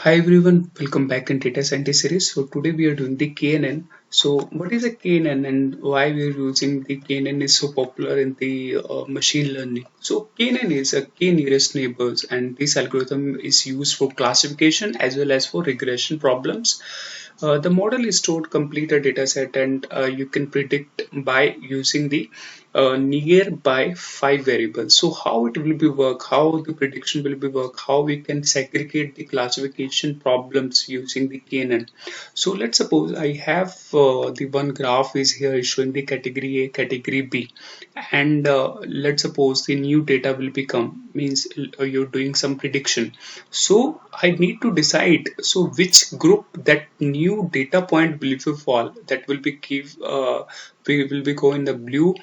Hi everyone, welcome back in Data Scientist series. So today we are doing the KNN. So what is a KNN and why we are using the KNN is so popular in the machine learning. So KNN is a K nearest neighbors, and this algorithm is used for classification as well as for regression problems. The model is stored complete a data set, and you can predict by using the nearby five variables. So how it will be work, how the prediction will be work, how we can segregate the classification problems using the KNN. So let's suppose I have the one graph is here showing the category A, category B, and let's suppose the new data will become means you're doing some prediction. So I need to decide so which group that new data point will be fall, that will be give we will be go in the blue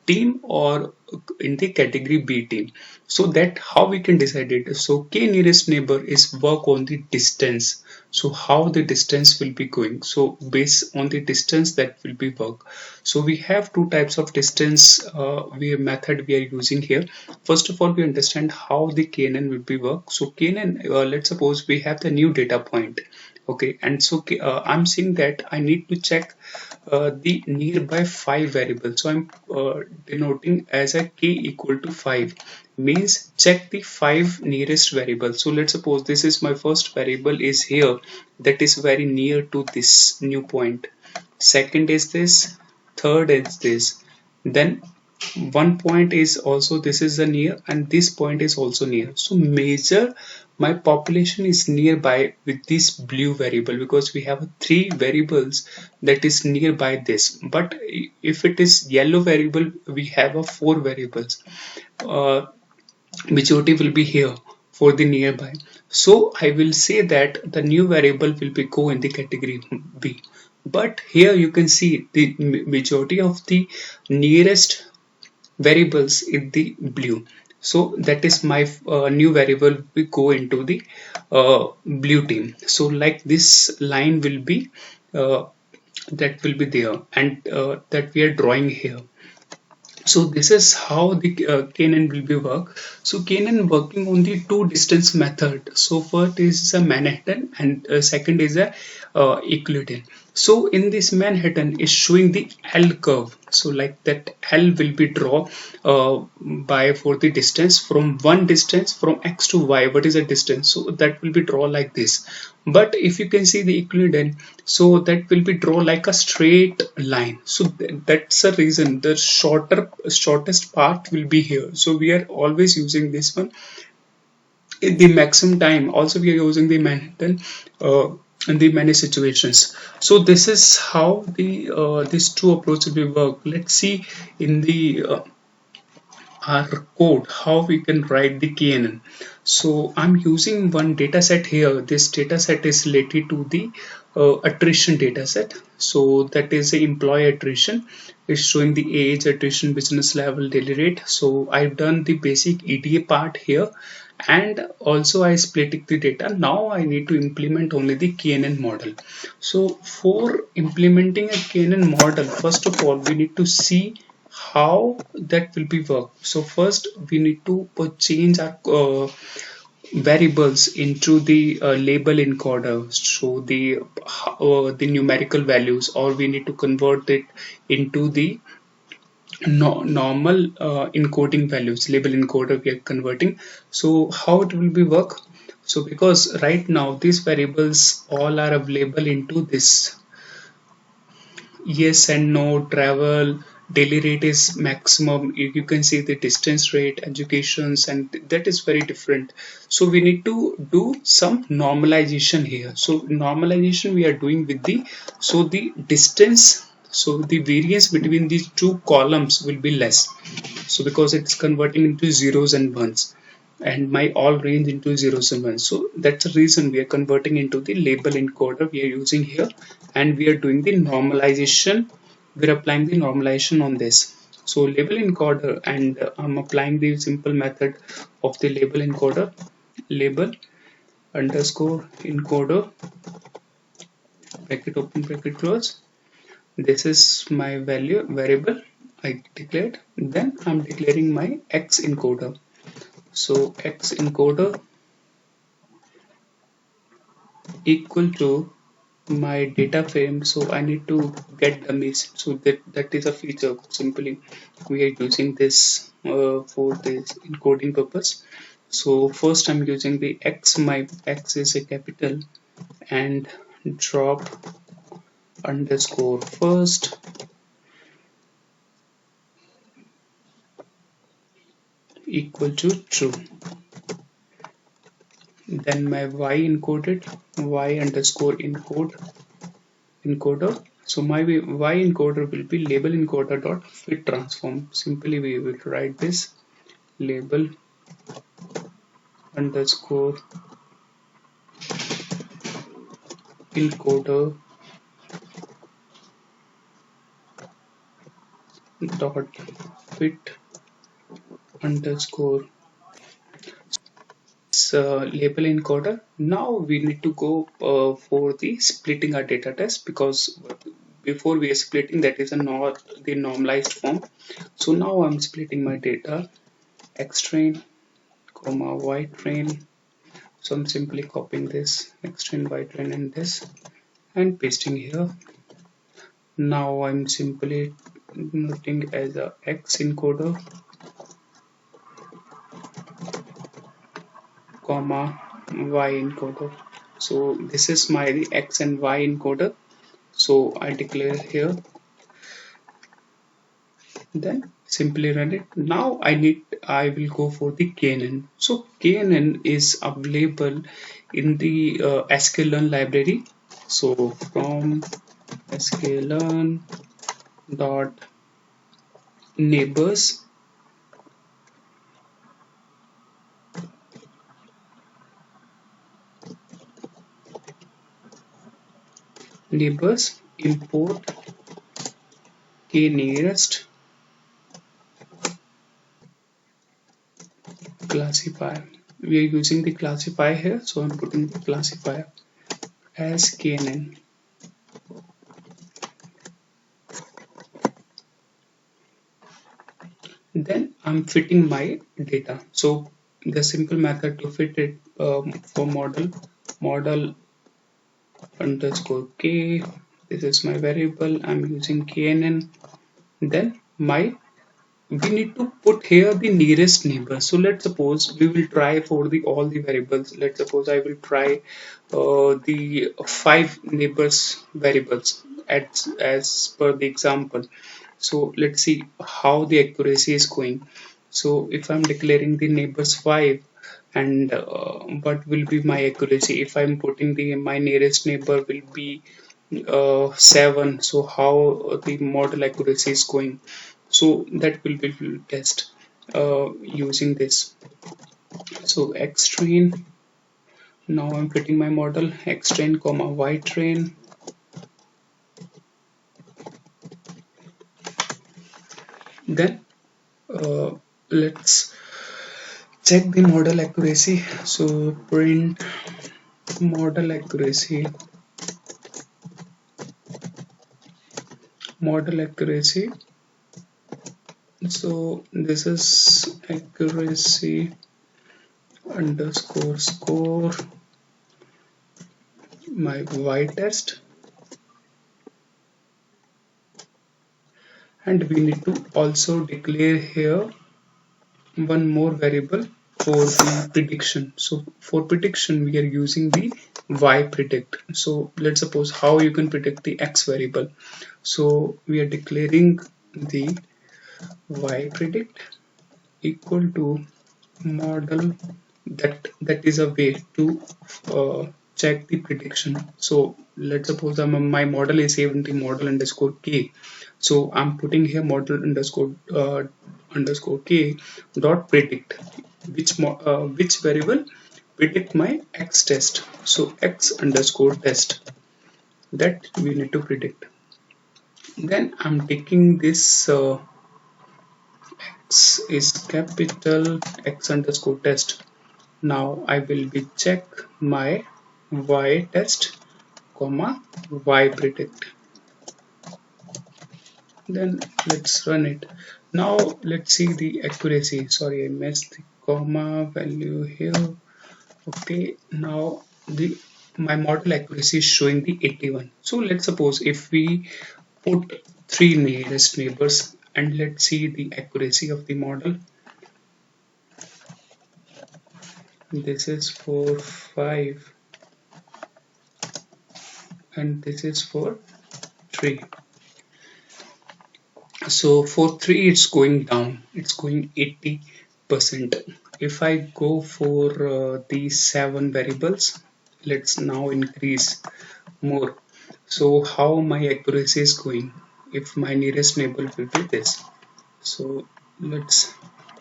team or in the category B team. So that how we can decide it. So K nearest neighbor is work on the distance. So how the distance will be going. So based on the distance that will be work. So we have two types of distance we method we are using here. First of all, we understand how the KNN will be work. So KNN, let's suppose we have the new data point. Okay, and so I'm saying that I need to check the nearby five variables. So I'm denoting as a k equal to 5 means check the five nearest variables. So let's suppose this is my first variable is here, that is very near to this new point. Second is this, third is this, then one point is also this is a near, and this point is also near. So measure my population is nearby with this blue variable, because we have three variables that is nearby this. But if it is yellow variable, we have a four variables. uh, Majority will be here for the nearby. So I will say that the new variable will be go in the category B. But here you can see the majority of the nearest variables in the blue. So that is my new variable we go into the blue team. So like this line will be that will be there, and that we are drawing here. So this is how the KNN will be work. So KNN working on the two distance method. So first is a Manhattan, and second is a Euclidean. So in this Manhattan is showing the L curve. So like that L will be draw by for the distance from one distance from X to Y. What is the distance? So that will be draw like this. But if you can see the Euclidean, so that will be draw like a straight line. So that's the reason the shortest path will be here. So we are always using this one in the maximum time. Also we are using the Manhattan in the many situations. So this is how the these two approaches will work. Let's see in the our code how we can write the KNN. So I'm using one data set here. This data set is related to the attrition data set. So that is the employee attrition. It's showing the age, attrition, business level, daily rate. So I've done the basic EDA part here, and also I split the data. Now I need to implement only the KNN model. So for implementing a KNN model, first of all we need to see how that will be work. So first we need to change our variables into the label encoder. So the numerical values, or we need to convert it into the normal encoding values. Label encoder we are converting. So how it will be work? So because right now these variables all are available into this yes and no, travel, daily rate is maximum. You can see the distance rate, educations, and that is very different. So we need to do some normalization here. So normalization we are doing with the, so the distance, so the variance between these two columns will be less. So because it's converting into zeros and ones, and my all range into zeros and ones. So that's the reason we are converting into the label encoder we are using here, and we are doing the normalization. We're applying the normalization on this. So label encoder, and I'm applying the simple method of the label encoder, label underscore encoder, bracket open, bracket close. This is my value variable I declared. Then I'm declaring my X encoder. So X encoder equal to my data frame. So I need to get dummies. So that is a feature. Simply we are using this for this encoding purpose. So first I'm using the x. My x is a capital, and drop underscore first equal to true. Then my y encoded, y underscore encoder. So my y encoder will be label encoder dot fit transform. Simply we will write this label underscore encoder dot fit underscore label encoder. Now we need to go for the splitting our data test, because before we are splitting, that is a not the normalized form. So now I'm splitting my data x train comma y train. So I'm simply copying this x train y train and this and pasting here. Now I'm simply noting as a x encoder comma y encoder. So this is my x and y encoder. So I declare here, then simply run it. Now I will go for the KNN. So KNN is available in the sklearn library. So from sklearn dot neighbors import k nearest classifier. We are using the classifier here, so I'm putting the classifier as KNN. Then I'm fitting my data. So the simple method to fit it for model underscore k. This is my variable. I'm using KNN. Then my we need to put here the nearest neighbor. So let's suppose we will try for the all the variables. Let's suppose I will try the 5 neighbors variables as per the example. So let's see how the accuracy is going. So if I'm declaring the neighbors 5, and what will be my accuracy if I'm putting the my nearest neighbor will be 7, so how the model accuracy is going. So that will be test using this. So x train, now I'm fitting my model x train comma y train. Then let's check the model accuracy. So print model accuracy, model accuracy. So this is accuracy underscore score my y test, and we need to also declare here one more variable for the prediction. So for prediction we are using the y predict. So let's suppose how you can predict the x variable. So we are declaring the y predict equal to model, that is a way to check the prediction. So let's suppose my model is saved in the model underscore k. So I'm putting here model underscore k dot predict, which variable predict my x test. So x underscore test, that we need to predict. Then I'm taking this x is capital x underscore test. Now I will be check my y test comma y predict. Then let's run it. Now let's see the accuracy. Sorry, I missed the comma value here. Okay, now the my model accuracy is showing the 81. So let's suppose if we put three nearest neighbors and let's see the accuracy of the model. This is for 5 and this is for 3. So for 3 it's going down, it's going 80%. If I go for these 7 variables, let's now increase more. So how my accuracy is going if my nearest neighbor will be this. So let's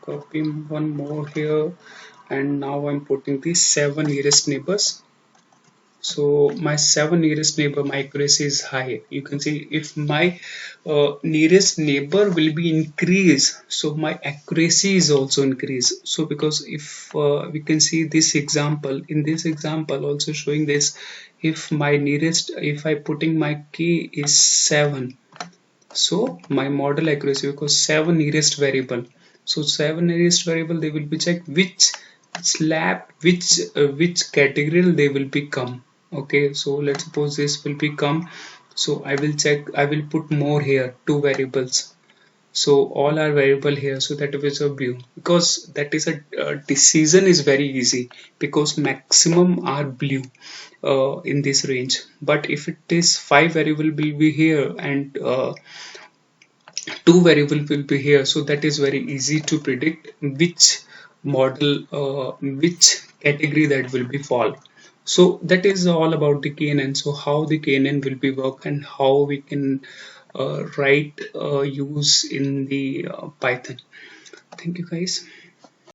copy one more here, and now I'm putting the 7 nearest neighbors. So my 7 nearest neighbor, my accuracy is high. You can see if my nearest neighbor will be increased, so my accuracy is also increased. So because if we can see this example, in this example also showing this, if my nearest, if I putting my k is 7, so my model accuracy, because 7 nearest variable, so 7 nearest variable, they will be checked which slab, which category they will become. Okay, so let's suppose this will become, so I will check, I will put more here, 2 variables, so all are variable here, so that is a view, because that is a decision is very easy because maximum are blue in this range. But if it is 5 variable will be here and 2 variable will be here, so that is very easy to predict which model, which category that will be fall. So that is all about the KNN. So how the KNN will be work and how we can write use in the Python. Thank you guys.